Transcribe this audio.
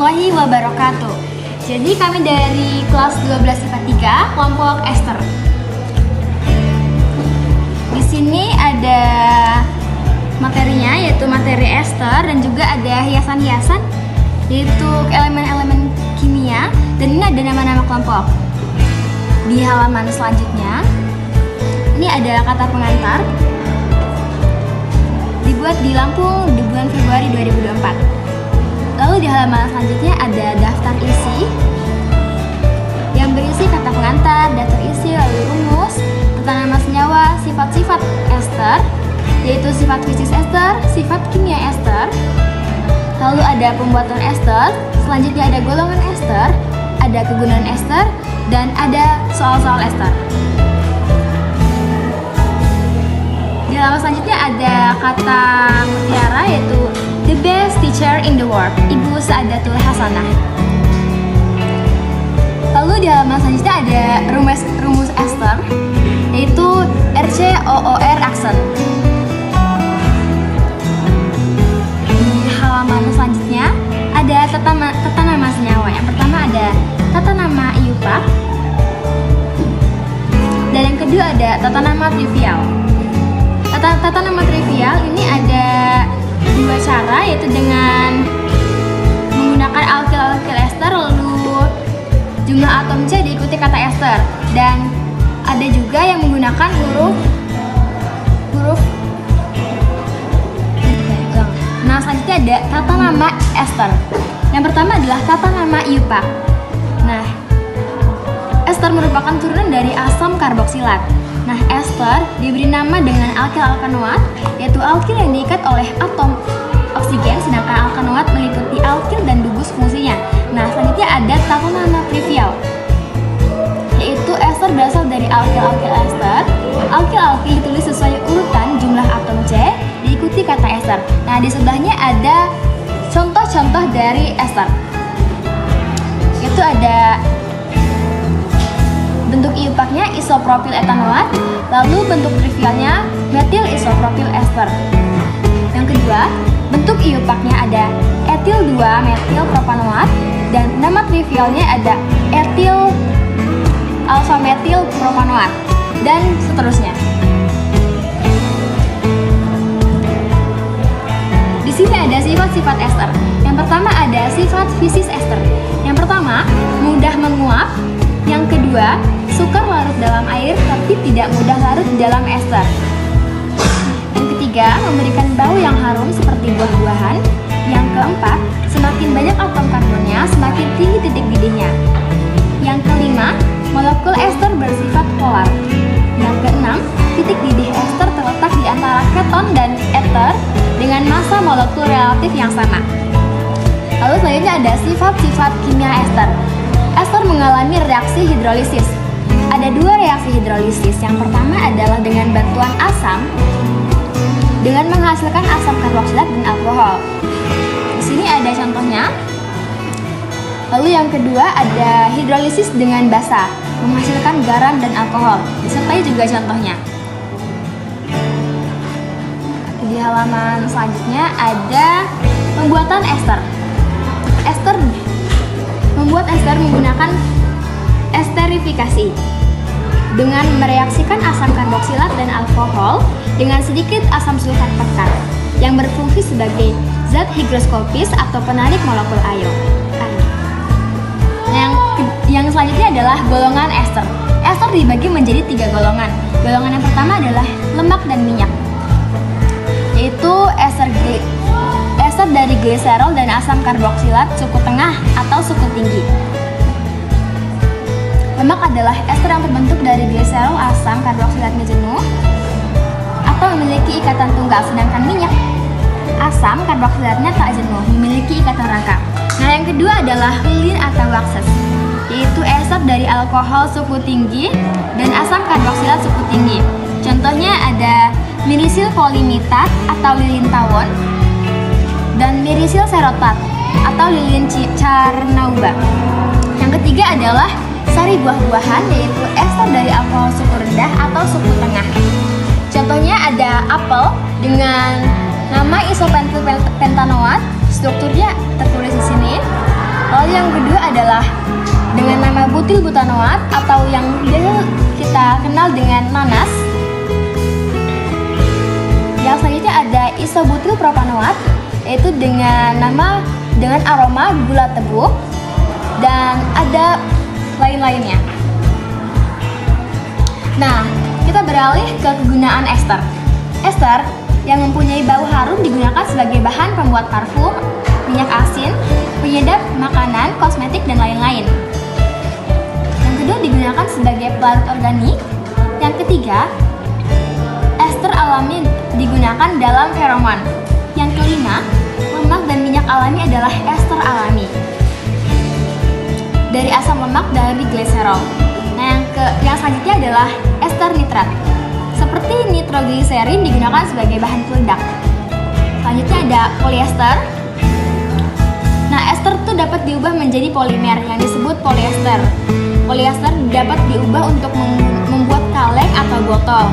warahmatullahi wabarakatuh. Jadi kami dari kelas 12 IPA 3, kelompok ester. Di sini ada materinya, yaitu materi ester, dan juga ada hiasan-hiasan, yaitu elemen-elemen kimia, dan ini ada nama-nama kelompok. Di halaman selanjutnya, ini ada kata pengantar, dibuat di Lampung di bulan Februari 2024. Lalu di halaman selanjutnya ada daftar isi yang berisi kata pengantar, daftar isi, lalu rumus, tata nama senyawa, sifat-sifat ester, yaitu sifat fisik ester, sifat kimia ester. Lalu ada pembuatan ester, selanjutnya ada golongan ester, ada kegunaan ester, dan ada soal-soal ester. Di halaman selanjutnya ada kata mutiara, yaitu the best teacher in the world, Ibu Saadatul Hasanah. Lalu di halaman selanjutnya ada rumus ester, yaitu RCOOR accent. Di halaman selanjutnya ada tata nama senyawa. Yang pertama ada tata nama IUPAC, dan yang kedua ada tata nama trivial. Tata nama trivial ini ada dua cara, yaitu dengan menggunakan alkil ester, lalu jumlah atom C diikuti kata ester, dan ada juga yang menggunakan huruf. Nah, selanjutnya ada tata nama ester. Yang pertama adalah tata nama IUPAC. Nah, ester merupakan turunan dari asam karboksilat. Nah, ester diberi nama dengan alkil-alkanoat, yaitu alkil yang diikat oleh atom oksigen, sedangkan alkanoat meliputi alkil dan gugus fungsinya. Nah, selanjutnya ada tata nama trivial, yaitu ester berasal dari alkil ester. Alkil ditulis sesuai urutan jumlah atom C, diikuti kata ester. Nah, di sebelahnya ada contoh-contoh dari ester. Itu ada bentuk IUPAC-nya isopropil etanoat, lalu bentuk trivialnya metil isopropil ester. Yang kedua, bentuk IUPAC-nya ada etil 2 metil propanoat, dan nama trivialnya ada etil alfa metil propanoat, dan seterusnya. Di sini ada sifat-sifat ester. Yang pertama ada sifat fisis ester. Yang pertama, mudah menguap. Yang kedua, sukar larut dalam air tapi tidak mudah larut dalam ester. Yang ketiga, memberikan bau yang harum seperti buah-buahan. Yang keempat, semakin banyak atom karbonnya, semakin tinggi titik didihnya. Yang kelima, molekul ester bersifat polar. Yang keenam, titik didih ester terletak di antara keton dan eter dengan massa molekul relatif yang sama. Lalu selanjutnya ada sifat-sifat kimia ester. Ester mengalami reaksi hidrolisis. Ada dua reaksi hidrolisis. Yang pertama adalah dengan bantuan asam dengan menghasilkan asam karboksilat dan alkohol. Di sini ada contohnya. Lalu yang kedua ada hidrolisis dengan basa, menghasilkan garam dan alkohol. Disertai juga contohnya. Di halaman selanjutnya ada pembuatan ester. Membuat ester menggunakan esterifikasi dengan mereaksikan asam karboksilat dan alkohol dengan sedikit asam sulfat pekat yang berfungsi sebagai zat higroskopis atau penarik molekul air. Yang selanjutnya adalah golongan ester. Ester dibagi menjadi 3 golongan. Golongan yang pertama adalah lemak dan minyak, yaitu ester dari gliserol dan asam karboksilat suku tengah atau suku tinggi. Lemak adalah ester yang terbentuk dari gliserol, asam karboksilatnya jenuh atau memiliki ikatan tunggal, sedangkan minyak asam karboksilatnya tak jenuh, memiliki ikatan rangka. Nah, yang kedua adalah lilin atau waxes, yaitu ester dari alkohol suku tinggi dan asam karboksilat suku tinggi. Contohnya ada mirisil polimitat atau lilin tawon, dan mirisil serotat atau lilin carnauba. Yang ketiga adalah sari buah-buahan, yaitu ester dari alkohol suku rendah atau suku tengah. Contohnya ada apel dengan nama isopentylpentanoat, strukturnya tertulis di sini. Lalu yang kedua adalah dengan nama butil butanoat atau yang biasa kita kenal dengan nanas. Yang selanjutnya ada isobutil propanoat, yaitu dengan aroma gula tebu, dan ada lain-lainnya. Nah, kita beralih ke kegunaan ester. Ester yang mempunyai bau harum digunakan sebagai bahan pembuat parfum, minyak asin, penyedap makanan, kosmetik, dan lain-lain. Yang kedua digunakan sebagai pelarut organik. Yang ketiga, ester alami digunakan dalam feromon. Yang kelima, lemak dan minyak alami adalah ester alami dari asam lemak dari gliserol. Nah, yang selanjutnya adalah ester nitrat. Seperti nitrogliserin digunakan sebagai bahan peledak. Selanjutnya ada polyester. Nah, ester itu dapat diubah menjadi polimer yang disebut polyester. Polyester dapat diubah untuk membuat kaleng atau botol.